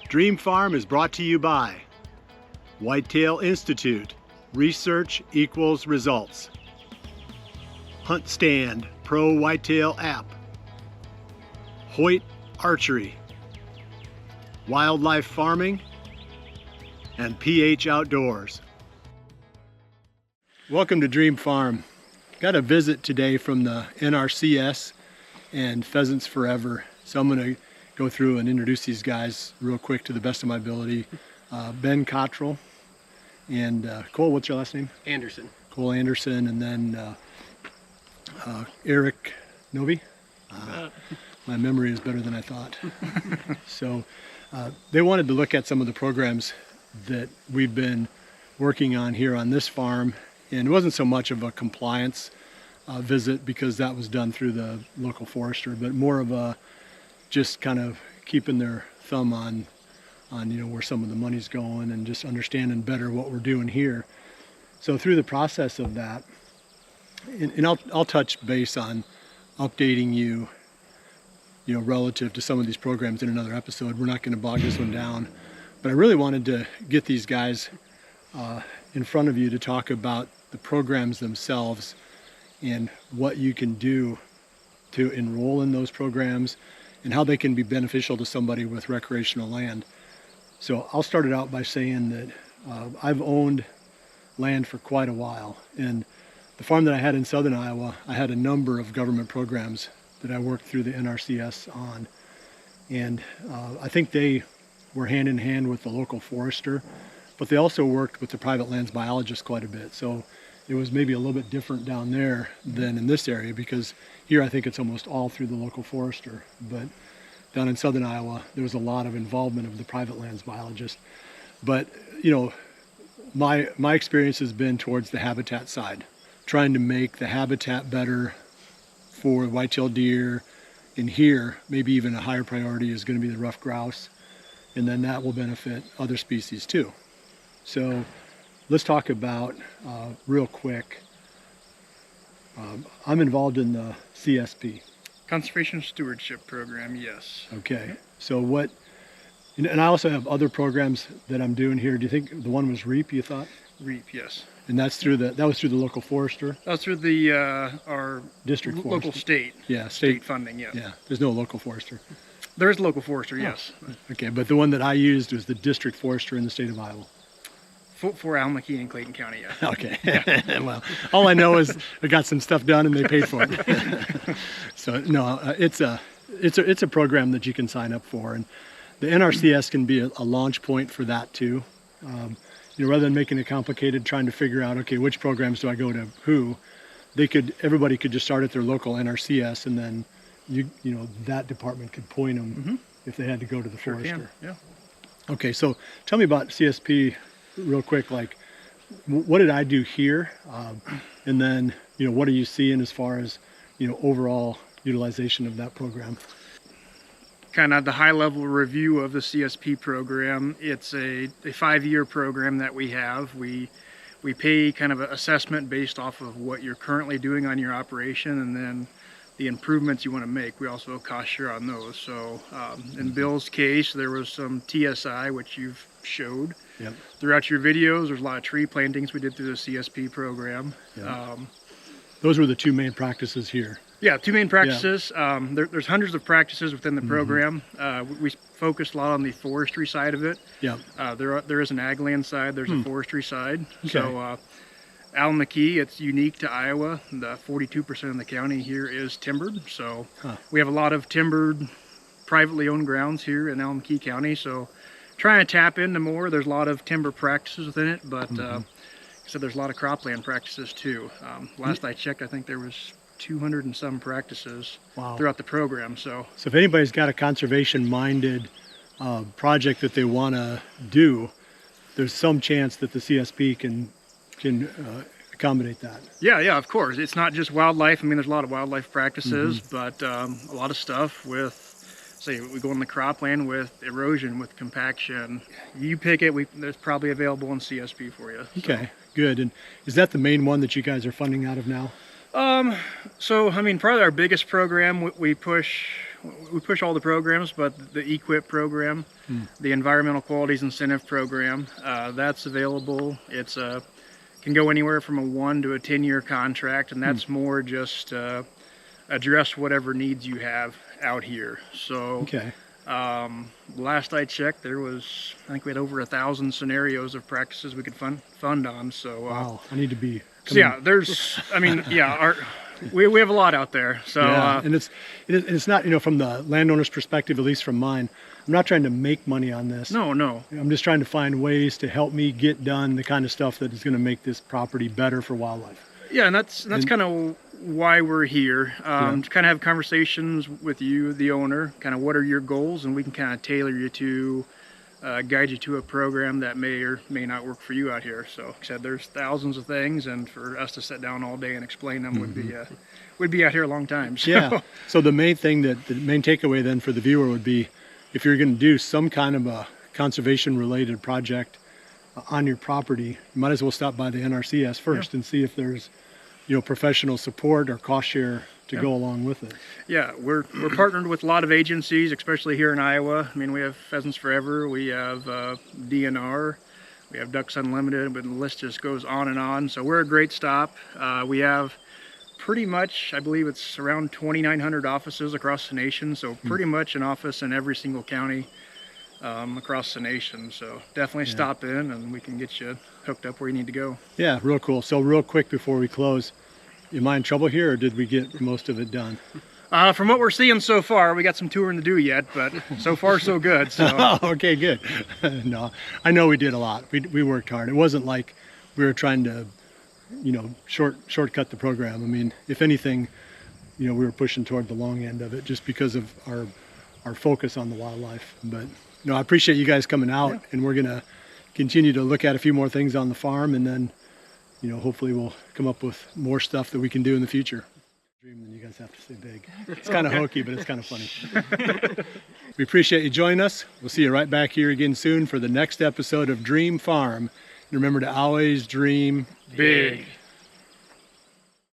Dream Farm is brought to you by Whitetail Institute, research equals results. Hunt Stand Pro Whitetail app. Hoyt Archery. Wildlife Farming, and PH Outdoors. Welcome to Dream Farm. Got a visit today from the NRCS and Pheasants Forever. So I'm going to go through and introduce these guys real quick to the best of my ability. Ben Cottrell and Cole, what's your last name? Anderson. Cole Anderson, and then Eric Novi. My memory is better than I thought. So they wanted to look at some of the programs that we've been working on here on this farm, and it wasn't so much of a compliance visit because that was done through the local forester, but more of a just kind of keeping their thumb on where some of the money's going and just understanding better what we're doing here. So through the process of that, and I'll touch base on updating you relative to some of these programs in another episode. We're not going to bog this one down, but I really wanted to get these guys in front of you to talk about the programs themselves and what you can do to enroll in those programs and how they can be beneficial to somebody with recreational land. So I'll start it out by saying that I've owned land for quite a while, and the farm that I had in southern Iowa, I had a number of government programs that I worked through the NRCS on, and I think they were hand in hand with the local forester, but they also worked with the private lands biologist quite a bit. So it was maybe a little bit different down there than in this area, because here I think it's almost all through the local forester. But down in southern Iowa, there was a lot of involvement of the private lands biologist. But my experience has been towards the habitat side, trying to make the habitat better for white-tailed deer. And here, maybe even a higher priority is going to be the ruffed grouse, and then that will benefit other species too. So let's talk about real quick. I'm involved in the CSP. Conservation Stewardship Program, yes. Okay, so what, and I also have other programs that I'm doing here. Do you think the one was REAP, you thought? REAP, yes. And that was through the local forester? That was through the our district forester. Local state. Yeah, state funding, yes. Yeah, there's no local forester. There is a local forester, yes. Okay, but the one that I used was the district forester in the state of Iowa. For Allen and Clayton County, yeah. Okay. Yeah. Well, all I know is I got some stuff done and they paid for it. So no, it's a program that you can sign up for, and the NRCS can be a launch point for that too. Rather than making it complicated, trying to figure out, okay, which programs do I go to who? Everybody could just start at their local NRCS, and then that department could point them if they had to go to the forester. Can. Yeah. Okay, so tell me about CSP. Real quick, like what did I do here, and then what are you seeing as far as overall utilization of that program? Kind of the high-level review of the CSP program. It's a 5-year program that we have. We pay kind of an assessment based off of what you're currently doing on your operation, and then the improvements you want to make. We also cost share on those. So in Bill's case, there was some TSI, which you've showed. Yep. Throughout your videos, there's a lot of tree plantings we did through the CSP program. Yep. Those were the two main practices here. Yeah, two main practices. Yeah. There's hundreds of practices within the program. We focused a lot on the forestry side of it. Yeah. There is an ag land side. There's a forestry side. Okay. So Allen McKee, it's unique to Iowa. The 42% of the county here is timbered. So we have a lot of timbered, privately owned grounds here in Allen McKee County. So trying to tap into more. There's a lot of timber practices within it, but so there's a lot of cropland practices too. Last I checked, I think there was 200 and some practices throughout the program. So if anybody's got a conservation-minded project that they want to do, there's some chance that the CSP can accommodate that. Yeah, of course. It's not just wildlife. I mean, there's a lot of wildlife practices, but a lot of stuff with, say, we go in the cropland with erosion, with compaction. You pick it, there's probably available in CSP for you. So. Okay, good. And is that the main one that you guys are funding out of now? So, I mean, probably our biggest program, we push we push all the programs, but the EQIP program, the Environmental Qualities Incentive Program, that's available. It's can go anywhere from a 1 to a 10-year contract, and that's more just address whatever needs you have out here. So Okay. Last I checked, I think we had over 1,000 scenarios of practices we could fund on. So Wow, I need to be. so yeah, we have a lot out there. So Yeah, and it's not, from the landowner's perspective, at least from mine, I'm not trying to make money on this. no, I'm just trying to find ways to help me get done the kind of stuff that is going to make this property better for wildlife. yeah, and that's kind of why we're here. To kind of have conversations with you, the owner, kind of what are your goals, and we can kind of tailor you to guide you to a program that may or may not work for you out here. So like I said, there's thousands of things, and for us to sit down all day and explain them would be out here a long time. So. Yeah. So the main takeaway then for the viewer would be, if you're going to do some kind of a conservation related project on your property, you might as well stop by the NRCS first and see if there's professional support or cost share to go along with it. Yeah, we're partnered with a lot of agencies, especially here in Iowa. I mean, we have Pheasants Forever, we have DNR, we have Ducks Unlimited, but the list just goes on and on. So we're a great stop. We have pretty much, I believe it's around 2,900 offices across the nation. So pretty much an office in every single county across the nation. So definitely stop in and we can get you hooked up where you need to go. Yeah, real cool. So real quick before we close, am I in trouble here, or did we get most of it done? From what we're seeing so far, we got some touring to do yet, but so far so good. So. Okay, good. No, I know we did a lot. We worked hard. It wasn't like we were trying to, shortcut the program. I mean, if anything, we were pushing toward the long end of it just because of our focus on the wildlife. But I appreciate you guys coming out, and we're gonna continue to look at a few more things on the farm, and then hopefully we'll come up with more stuff that we can do in the future. Dream, then you guys have to say big. It's kind of hokey, but it's kind of funny. We appreciate you joining us. We'll see you right back here again soon for the next episode of Dream Farm. And remember to always dream Big.